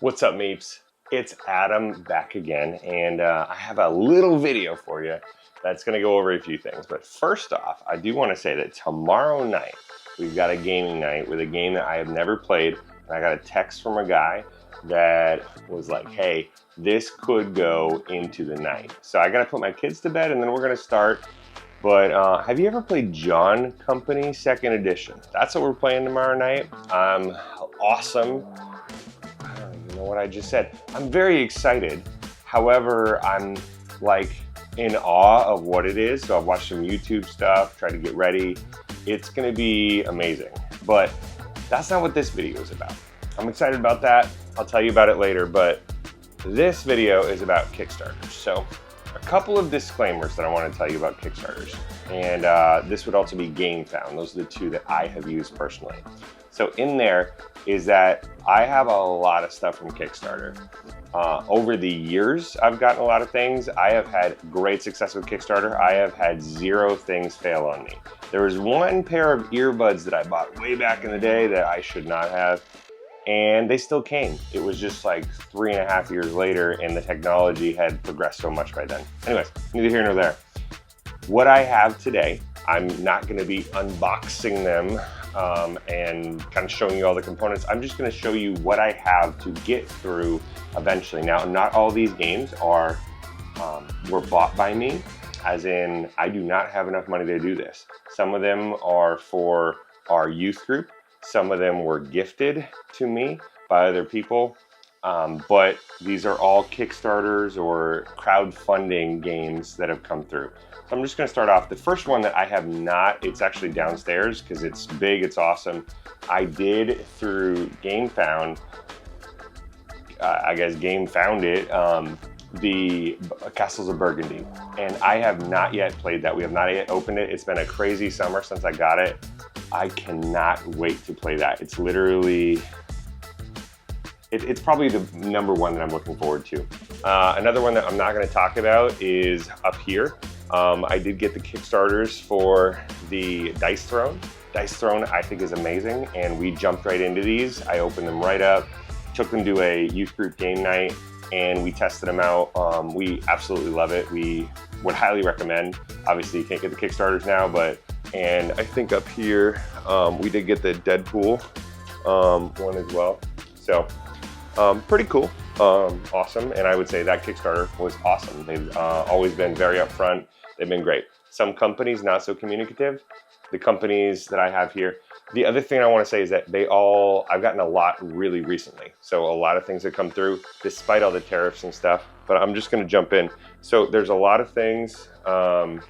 What's up, Meeps? It's Adam back again, and I have a little video for you that's going to go over a few things. But first off, I do want to say that tomorrow night, we've got a gaming night with a game that I have never played, and I got a text from a guy that was like, hey, this could go into the night. So I got to put my kids to bed, and then we're going to start. But have you ever played John Company 2nd Edition? That's what we're playing tomorrow night. Awesome. I don't even know what I just said. I'm very excited. However, I'm like in awe of what it is. So I've watched some YouTube stuff, tried to get ready. It's gonna be amazing. But that's not what this video is about. I'm excited about that. I'll tell you about it later, but this video is about Kickstarters. So a couple of disclaimers that I want to tell you about Kickstarters. And this would also be GameFound. Those are the two that I have used personally. So in there is that I have a lot of stuff from Kickstarter. Over the years, I've gotten a lot of things. I have had great success with Kickstarter. I have had 0 things fail on me. There was one pair of earbuds that I bought way back in the day that I should not have, and they still came. It was just like 3.5 years later, and the technology had progressed so much by then. Anyways, neither here nor there. What I have today, I'm not gonna be unboxing them and kind of showing you all the components. I'm just gonna show you what I have to get through eventually. Now, not all these games are were bought by me, as in I do not have enough money to do this. Some of them are for our youth group. Some of them were gifted to me by other people, but these are all Kickstarters or crowdfunding games that have come through. So I'm just gonna start off. The first one that I have not, it's actually downstairs because it's big, it's awesome. I did through GameFound, I guess GameFound it, the Castles of Burgundy. And I have not yet played that. We have not yet opened it. It's been a crazy summer since I got it. I cannot wait to play that. It's literally, it's probably the #1 that I'm looking forward to. Another one that I'm not gonna talk about is up here. I did get the Kickstarters for the Dice Throne. Dice Throne I think is amazing, and we jumped right into these. I opened them right up, took them to a youth group game night, and we tested them out. We absolutely love it. We would highly recommend. Obviously you can't get the Kickstarters now, and I think up here, we did get the Deadpool one as well. So pretty cool, awesome. And I would say that Kickstarter was awesome. They've always been very upfront. They've been great. Some companies not so communicative. The companies that I have here. The other thing I want to say is that I've gotten a lot really recently. So a lot of things that come through despite all the tariffs and stuff, but I'm just going to jump in. So there's a lot of things. I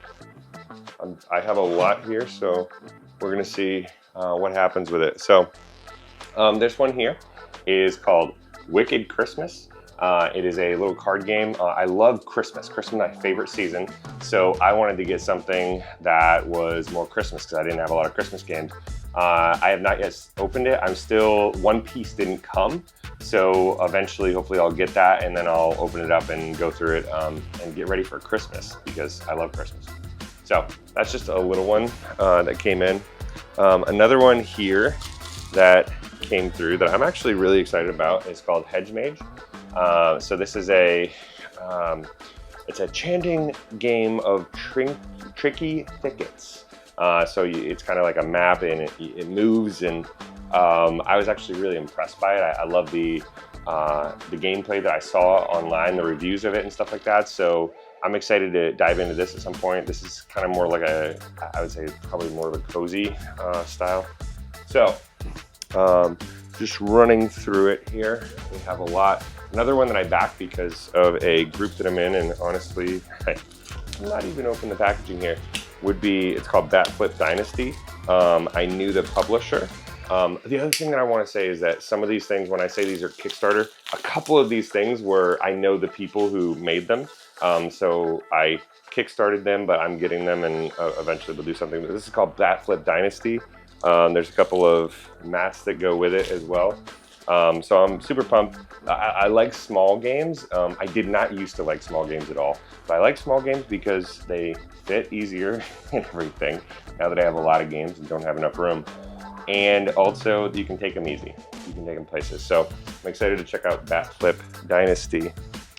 have a lot here, so we're going to see what happens with it. So this one here is called Wicked Christmas. It is a little card game. I love Christmas. Christmas is my favorite season. So I wanted to get something that was more Christmas because I didn't have a lot of Christmas games. I have not yet opened it. One piece didn't come. So eventually, hopefully I'll get that and then I'll open it up and go through it and get ready for Christmas because I love Christmas. So that's just a little one that came in. Another one here that came through that I'm actually really excited about is called Hedge Mage. So this is it's a chanting game of tricky thickets. So it's kind of like a map and it moves, and I was actually really impressed by it. I love the gameplay that I saw online, the reviews of it and stuff like that. So I'm excited to dive into this at some point. This is kind of more like I would say probably more of a cozy style. So just running through it here, we have a lot. Another one that I backed because of a group that I'm in, and honestly, I'm not even open the packaging here, it's called Batflip Dynasty. I knew the publisher. The other thing that I want to say is that some of these things, when I say these are Kickstarter, a couple of these things were, I know the people who made them. So I Kickstarted them, but I'm getting them and eventually we'll do something. This is called Batflip Dynasty. There's a couple of mats that go with it as well. So I'm super pumped. I like small games. I did not used to like small games at all, but I like small games because they fit easier and everything. Now that I have a lot of games and don't have enough room. and also you can take them easy. You can take them places. So I'm excited to check out Bat Flip Dynasty.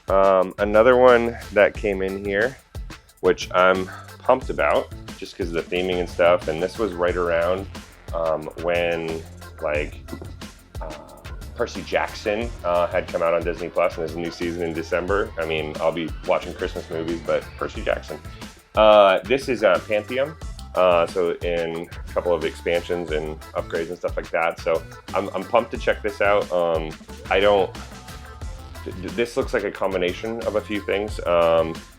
Another one that came in here, which I'm pumped about just because of the theming and stuff, and this was right around when like Percy Jackson had come out on Disney Plus, and there's a new season in December. I mean, I'll be watching Christmas movies, but Percy Jackson. This is Pantheon, so in a couple of expansions and upgrades and stuff like that. So I'm pumped to check this out. This looks like a combination of a few things.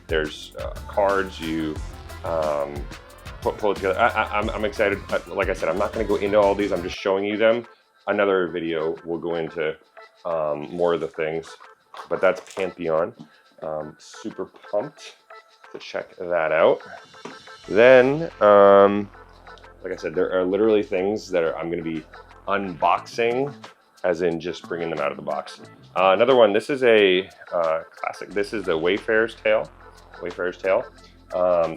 There's cards you pull it together. I'm excited. Like I said, I'm not going to go into all these. I'm just showing you them. Another video will go into more of the things, but that's Pantheon. Super pumped to check that out. Then, like I said, there are literally things that I'm going to be unboxing, as in just bringing them out of the box. Another one, this is a classic. This is the Wayfarer's Tale.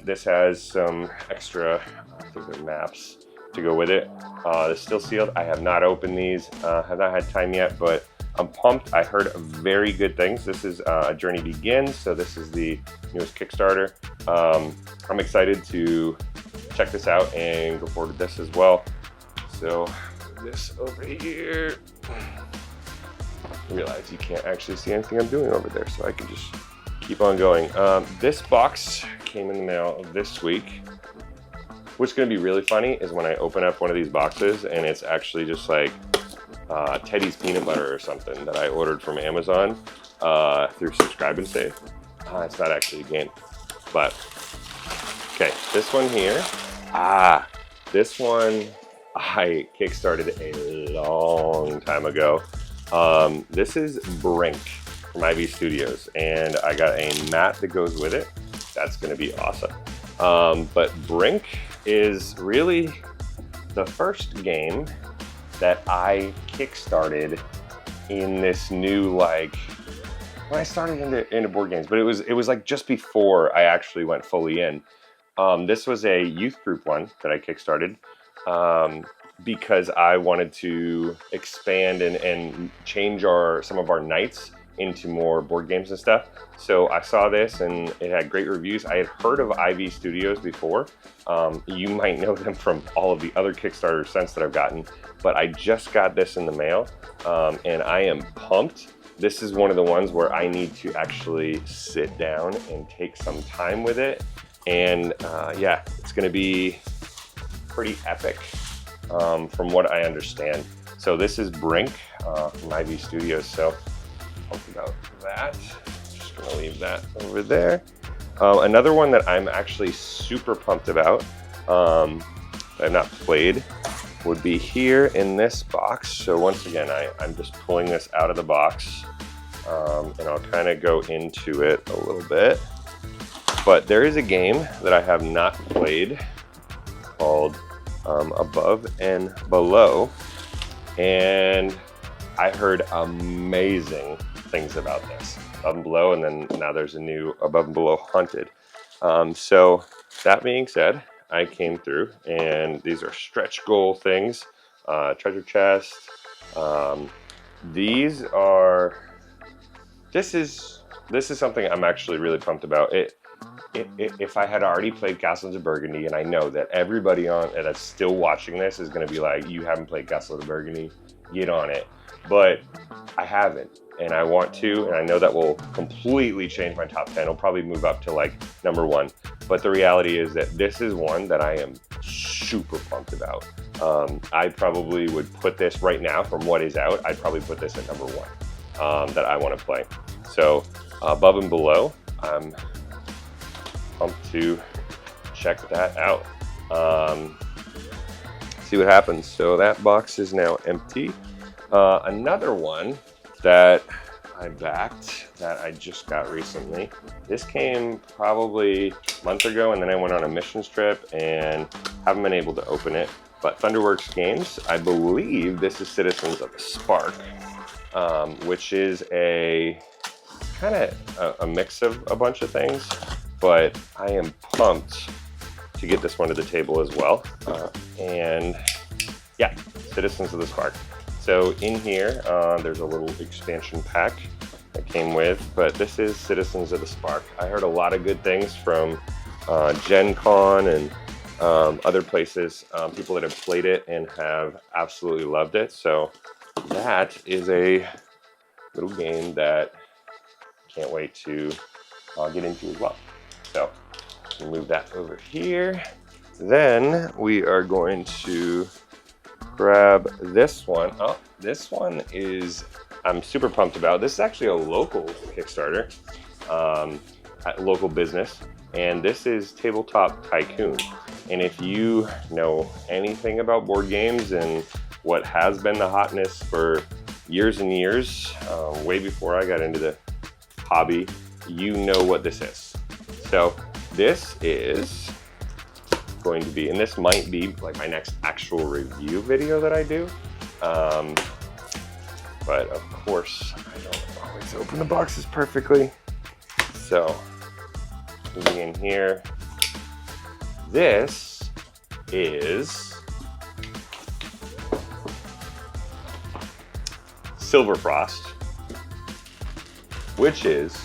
This has some extra, I think they're maps to go with it. It's still sealed. I have not opened these, have not had time yet, but I'm pumped. I heard very good things. This is Journey Begins, so this is the newest Kickstarter. I'm excited to check this out and go forward with this as well. So this over here. I realize you can't actually see anything I'm doing over there, so I can just keep on going. This box came in the mail this week. What's going to be really funny is when I open up one of these boxes and it's actually just like Teddy's peanut butter or something that I ordered from Amazon through Subscribe and Save. It's not actually a game, but okay. This one here, this one I kickstarted a long time ago. This is Brink from IV Studios, and I got a mat that goes with it. That's going to be awesome. But Brink is really the first game that I kickstarted in this new, like, when I started into board games, but it was like just before I actually went fully in. This was a youth group one that I kickstarted because I wanted to expand and change some of our nights into more board games and stuff. So I saw this and it had great reviews. I had heard of IV Studios before. You might know them from all of the other Kickstarters since that I've gotten, but I just got this in the mail and I am pumped. This is one of the ones where I need to actually sit down and take some time with it. And yeah, it's gonna be pretty epic from what I understand. So this is Brink from IV Studios. So pumped about that. Just gonna leave that over there. Another one that I'm actually super pumped about, I've not played, would be here in this box. So once again, I'm just pulling this out of the box, and I'll kind of go into it a little bit. But there is a game that I have not played called Above and Below, and I heard amazing things about this. Above and Below, and then now there's a new Above and Below Haunted. So that being said, I came through, and these are stretch goal things, treasure chest. This is something I'm actually really pumped about. If I had already played Castles of Burgundy, and I know that everybody that's still watching this is going to be like, you haven't played Castles of Burgundy, get on it. But I haven't, and I want to, and I know that will completely change my top 10. It'll probably move up to like #1. But the reality is that this is one that I am super pumped about. I probably would put this right now from what is out. I'd probably put this at #1 that I want to play. So Above and Below, I'm pumped to check that out. See what happens. So that box is now empty. Another one that I backed that I just got recently. This came probably a month ago, and then I went on a missions trip and haven't been able to open it. But Thunderworks Games, I believe this is Citizens of the Spark, which is a kind of a mix of a bunch of things, but I am pumped to get this one to the table as well. And yeah, Citizens of the Spark. So in here, there's a little expansion pack that came with, but this is Citizens of the Spark. I heard a lot of good things from Gen Con and other places, people that have played it and have absolutely loved it. So that is a little game that I can't wait to get into as well. So we'll move that over here. Then we are going to grab this one. Oh, this one is, I'm super pumped about. This is actually a local Kickstarter, a local business, and this is Tabletop Tycoon. And if you know anything about board games and what has been the hotness for years and years, way before I got into the hobby, you know what this is. So this is going to be, and this might be like my next actual review video that I do. But of course, I don't always open the boxes perfectly. So moving in here, this is Silver Frost, which is,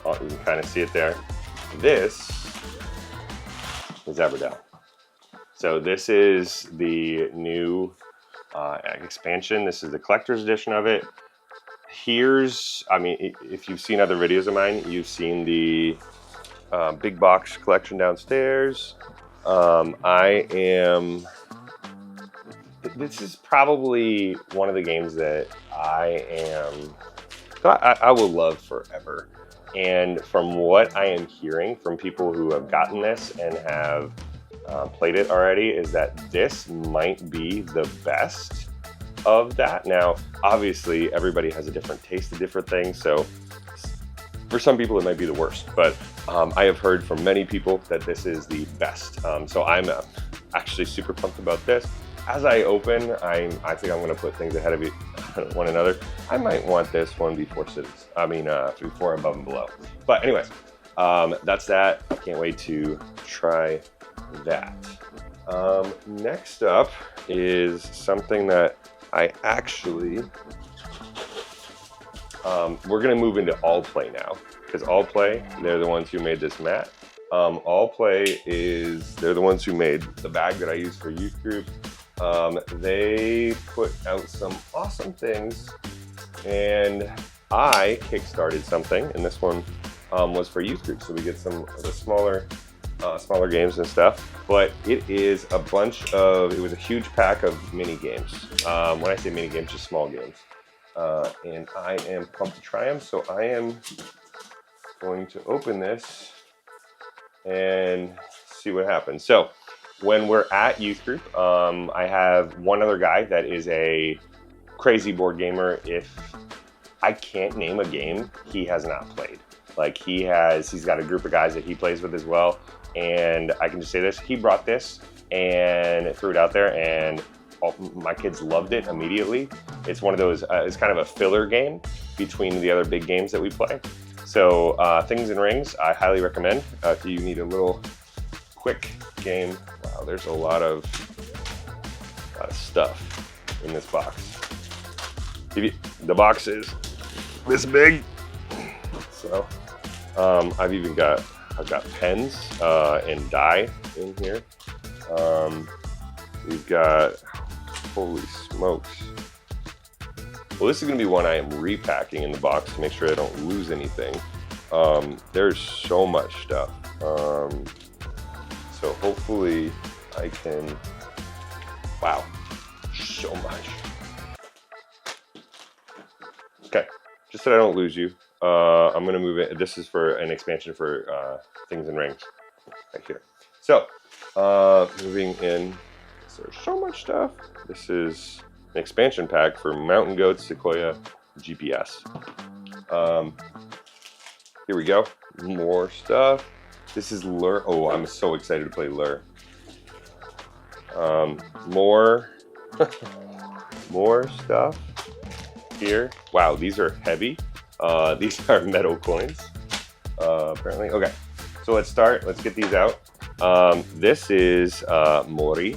oh, you can kind of see it there. This is Everdell. So this is the new expansion. This is the collector's edition of it. Here's, I mean, if you've seen other videos of mine, you've seen the big box collection downstairs. This is probably one of the games that I will love forever. And from what I am hearing from people who have gotten this and have played it already, is that this might be the best of that. Now, obviously, everybody has a different taste of different things, so for some people it might be the worst, but I have heard from many people that this is the best. So I'm actually super pumped about this. As I open, I think I'm going to put things ahead of one another. I might want this one before before Above and Below. But anyways, that's that. I can't wait to try that. Next up is something that I actually, we're going to move into All Play now, because All Play, they're the ones who made this mat. All Play they're the ones who made the bag that I use for youth group. They put out some awesome things, and I kickstarted something, and this one was for youth group, so we get some of the smaller games and stuff. But it is it was a huge pack of mini games. When I say mini games, just small games. And I am pumped to try them, so I am going to open this and see what happens. So when we're at youth group, I have one other guy that is a crazy board gamer. If I can't name a game he has not played. Like he's got a group of guys that he plays with as well. And I can just say this, he brought this and threw it out there, and my kids loved it immediately. It's one of those, it's kind of a filler game between the other big games that we play. So Things and Rings, I highly recommend if you need a little quick game. Wow, there's a lot of stuff in this box. The box is this big, so I've got pens and die in here. We've got, holy smokes. Well, this is going to be one I am repacking in the box to make sure I don't lose anything. There's so much stuff. So hopefully I can, wow, so much. Okay, just so I don't lose you, I'm going to move it. This is for an expansion for Things and Rings right here. So moving in, there's so much stuff. This is an expansion pack for Mountain Goat Sequoia GPS. Here we go, more stuff. This is Lure. Oh, I'm so excited to play Lure. More stuff here. Wow, these are heavy. These are metal coins, apparently. Okay, so let's start. Let's get these out. This is Mori,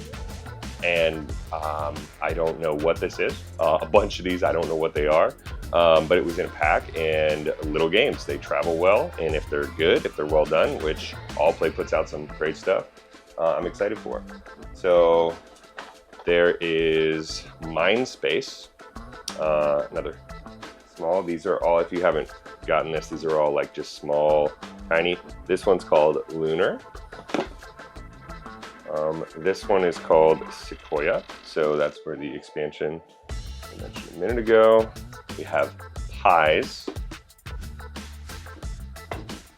and I don't know what this is. A bunch of these, I don't know what they are, but it was in a pack, and little games. They travel well, and if they're good, if they're well done, which Allplay puts out some great stuff, I'm excited for. So there is Mindspace, another small. These are all, if you haven't gotten this, these are all like just small, tiny. This one's called Lunar. This one is called Sequoia, so that's where the expansion I mentioned a minute ago. We have Pies.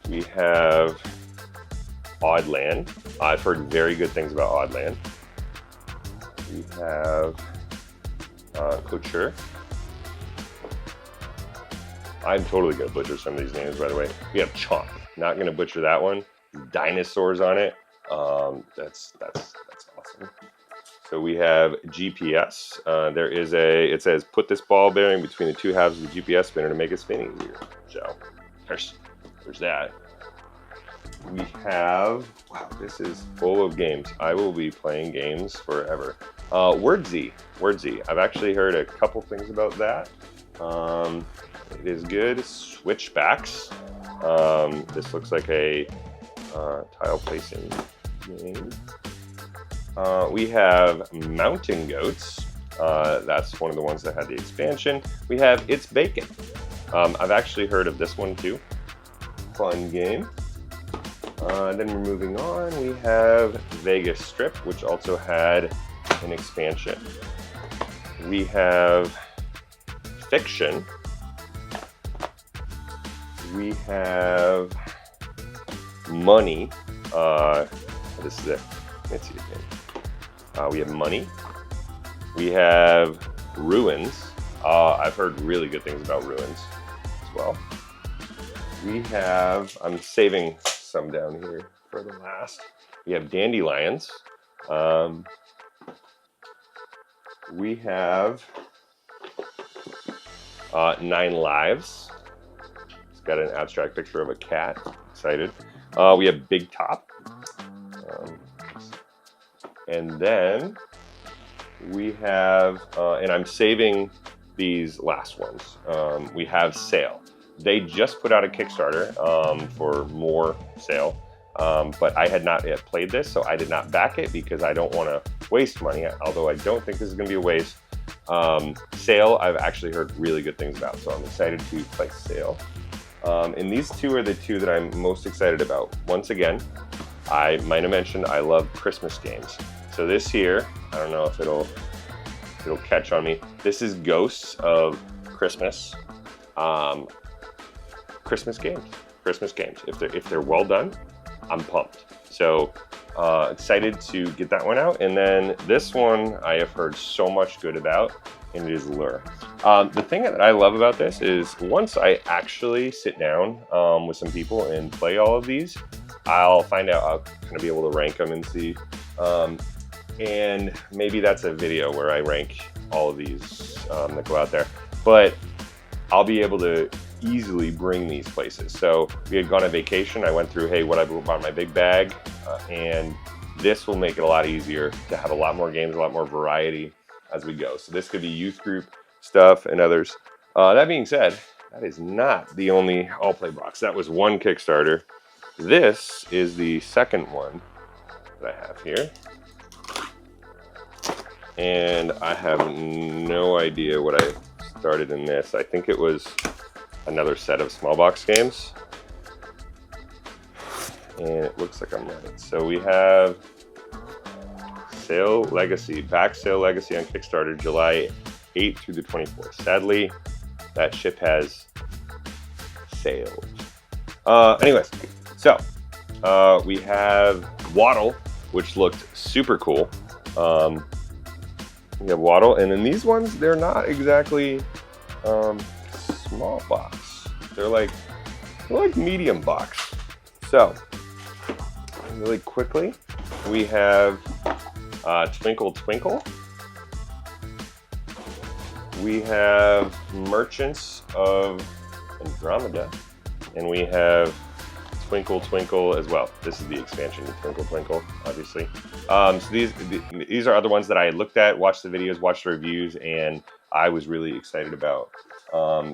We have Oddland. I've heard very good things about Oddland. We have Couture. I'm totally going to butcher some of these names, by the way. We have Chomp. Not going to butcher that one. Dinosaurs on it. That's awesome. So we have GPS. There is it says put this ball bearing between the two halves of the GPS spinner to make it spin easier. So there's that. We have, wow, this is full of games. I will be playing games forever. Wordsy. I've actually heard a couple things about that. It is good. Switchbacks. This looks like a tile placing game. We have Mountain Goats. That's one of the ones that had the expansion. We have It's Bacon. I've actually heard of this one too. Fun game. Then we're moving on. We have Vegas Strip, which also had an expansion. We have Fiction. We have Money. This is it. Let's see again. We have Money. We have Ruins. I've heard really good things about Ruins as well. We have, I'm saving some down here for the last. We have Dandelions. We have 9 Lives. It's got an abstract picture of a cat. Excited. We have Big Top. And then we have, and I'm saving these last ones. We have Sail. They just put out a Kickstarter for more Sail, but I had not yet played this, so I did not back it because I don't want to waste money, although I don't think this is going to be a waste. Sail, I've actually heard really good things about, so I'm excited to play Sail. And these two are the two that I'm most excited about. Once again, I might have mentioned I love Christmas games. So this here, I don't know if it'll catch on me. This is Ghosts of Christmas. Christmas games. If they're well done, I'm pumped. So excited to get that one out. And then this one I have heard so much good about, and it is Lure. The thing that I love about this is once I actually sit down with some people and play all of these, I'll find out, I'll kind of be able to rank them and see. And maybe that's a video where I rank all of these that go out there. But I'll be able to easily bring these places. So we had gone on vacation. I went through, hey, what I brought in my big bag, and this will make it a lot easier to have a lot more games, a lot more variety as we go. So this could be youth group stuff and others. That being said, that is not the only Allplay box. That was one Kickstarter. This is the second one that I have here. And I have no idea what I started in this. I think it was another set of small box games. And it looks like I'm right. So we have Sail Legacy, back Sail Legacy on Kickstarter, July 8th through the 24th. Sadly, that ship has sailed. Anyways, so we have Waddle, which looked super cool. We have Waddle, and then these ones, they're not exactly small box. They're like medium box. So, really quickly, we have Twinkle Twinkle. We have Merchants of Andromeda, and we have Twinkle Twinkle as well. This is the expansion to Twinkle Twinkle, obviously. So these are other ones that I looked at, watched the videos, watched the reviews, and I was really excited about.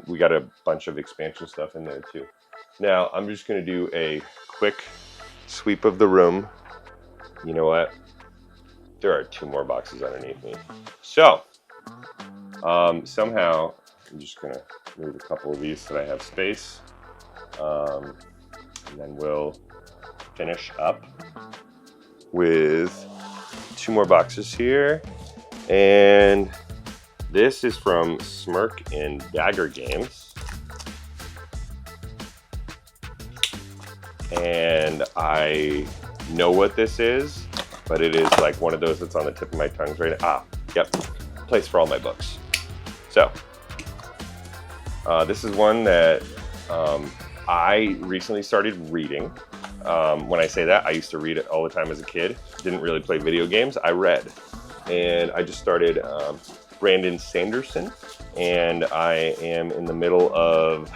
We got a bunch of expansion stuff in there too. Now, I'm just gonna do a quick sweep of the room. You know what? There are 2 more boxes underneath me. So, somehow, I'm just gonna move a couple of these so that I have space. And then we'll finish up with 2 more boxes here. And this is from Smirk and Dagger Games. And I know what this is, but it is like one of those that's on the tip of my tongue right now. Yep, place for all my books. So, this is one that I recently started reading. When I say that, I used to read it all the time as a kid. Didn't really play video games. I read. And I just started Brandon Sanderson. And I am in the middle of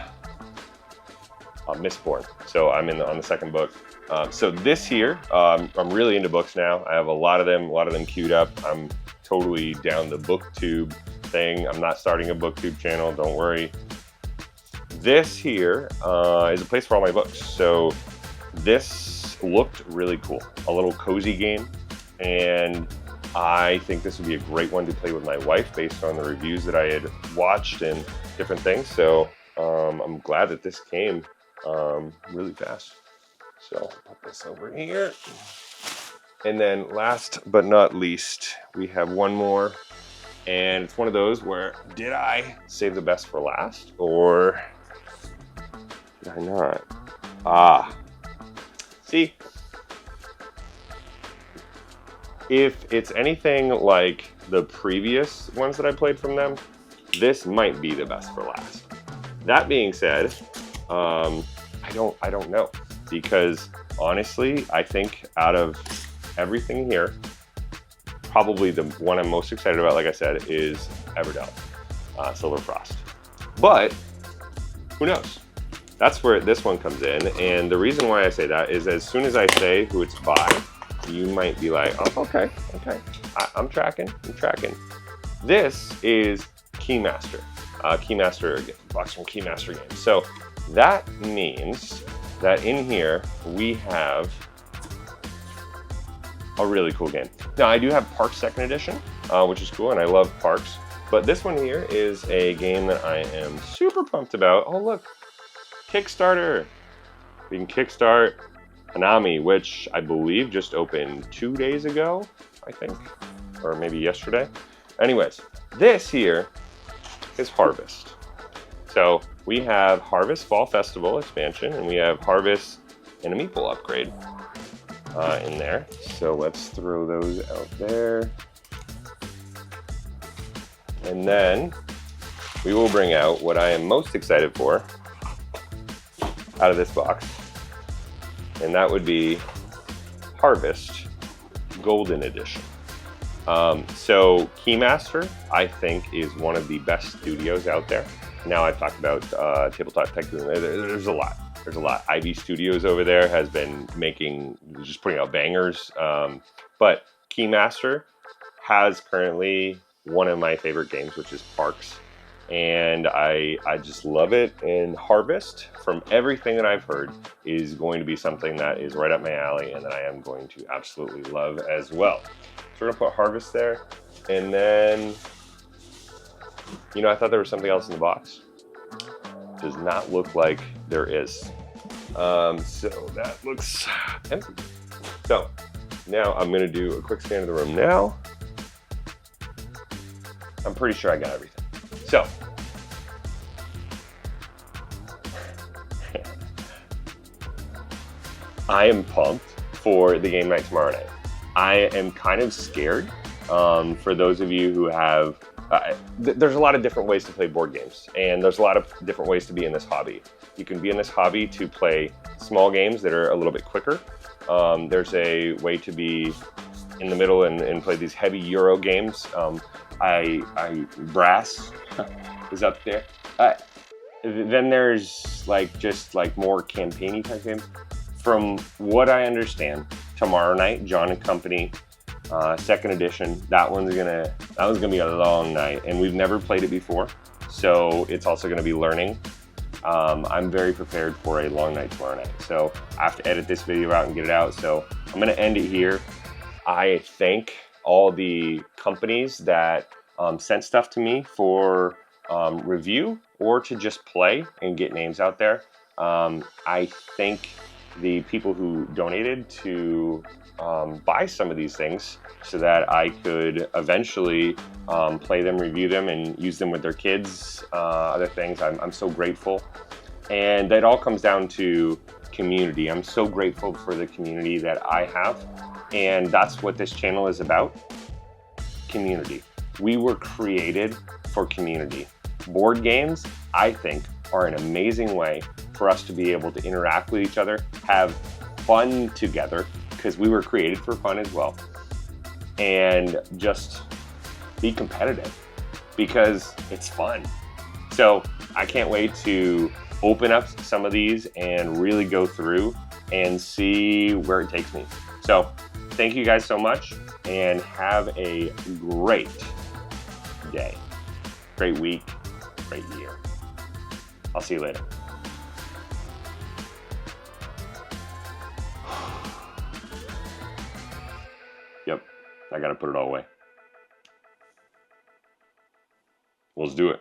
Mistborn. So I'm on the 2nd book. So this here, I'm really into books now. I have a lot of them queued up. I'm totally down the booktube thing. I'm not starting a booktube channel, don't worry. This here is a place for all my books. So this looked really cool. A little cozy game. And I think this would be a great one to play with my wife based on the reviews that I had watched and different things. So I'm glad that this came really fast. So I'll put this over here. And then last but not least, we have one more. And it's one of those where, did I save the best for last? Or did I not? See, if it's anything like the previous ones that I played from them, this might be the best for last. That being said, I don't know, because honestly, I think out of everything here, probably the one I'm most excited about, like I said, is Everdell, Silver Frost. But who knows? That's where this one comes in. And the reason why I say that is as soon as I say who it's by, you might be like, oh, okay. I'm tracking. This is Keymaster. Keymaster box from Keymaster Games. So that means that in here we have a really cool game. Now I do have Parks 2nd Edition, which is cool, and I love Parks. But this one here is a game that I am super pumped about. Oh look, Kickstarter. We can kickstart Hanami, which I believe just opened 2 days ago, I think, or maybe yesterday. Anyways, this here is Harvest. So we have Harvest Fall Festival expansion, and we have Harvest and a Meeple upgrade in there. So let's throw those out there. And then we will bring out what I am most excited for out of this box. And that would be Harvest Golden Edition. So Keymaster, I think, is one of the best studios out there. Now I've talked about Tabletop Tycoon. There's a lot. Ivy Studios over there has been just putting out bangers. But Keymaster has currently one of my favorite games, which is Parks. And I just love it. And Harvest, from everything that I've heard, is going to be something that is right up my alley and that I am going to absolutely love as well. So we're gonna put Harvest there. And then, I thought there was something else in the box. Does not look like there is. So that looks empty. So now I'm gonna do a quick scan of the room now. I'm pretty sure I got everything. So, I am pumped for the game night tomorrow night. I am kind of scared for those of you who have, there's a lot of different ways to play board games, and there's a lot of different ways to be in this hobby. You can be in this hobby to play small games that are a little bit quicker. There's a way to be in the middle and play these heavy Euro games. Brass is up there. Then there's just more campaigny type games. from what I understand, tomorrow night, John and Company, second edition, that one's gonna be a long night, and we've never played it before, so it's also gonna be learning. I'm very prepared for a long night tomorrow night, so I have to edit this video out and get it out, so I'm gonna end it here. I thank all the companies that sent stuff to me for review or to just play and get names out there. I thank the people who donated to buy some of these things so that I could eventually play them, review them, and use them with their kids, other things. I'm so grateful. And it all comes down to community. I'm so grateful for the community that I have. And that's what this channel is about, community. We were created for community. Board games, I think, are an amazing way for us to be able to interact with each other, have fun together, because we were created for fun as well, and just be competitive because it's fun. So I can't wait to open up some of these and really go through and see where it takes me. So thank you guys so much, and have a great day, great week, great year. I'll see you later. Yep, I gotta put it all away. Let's do it.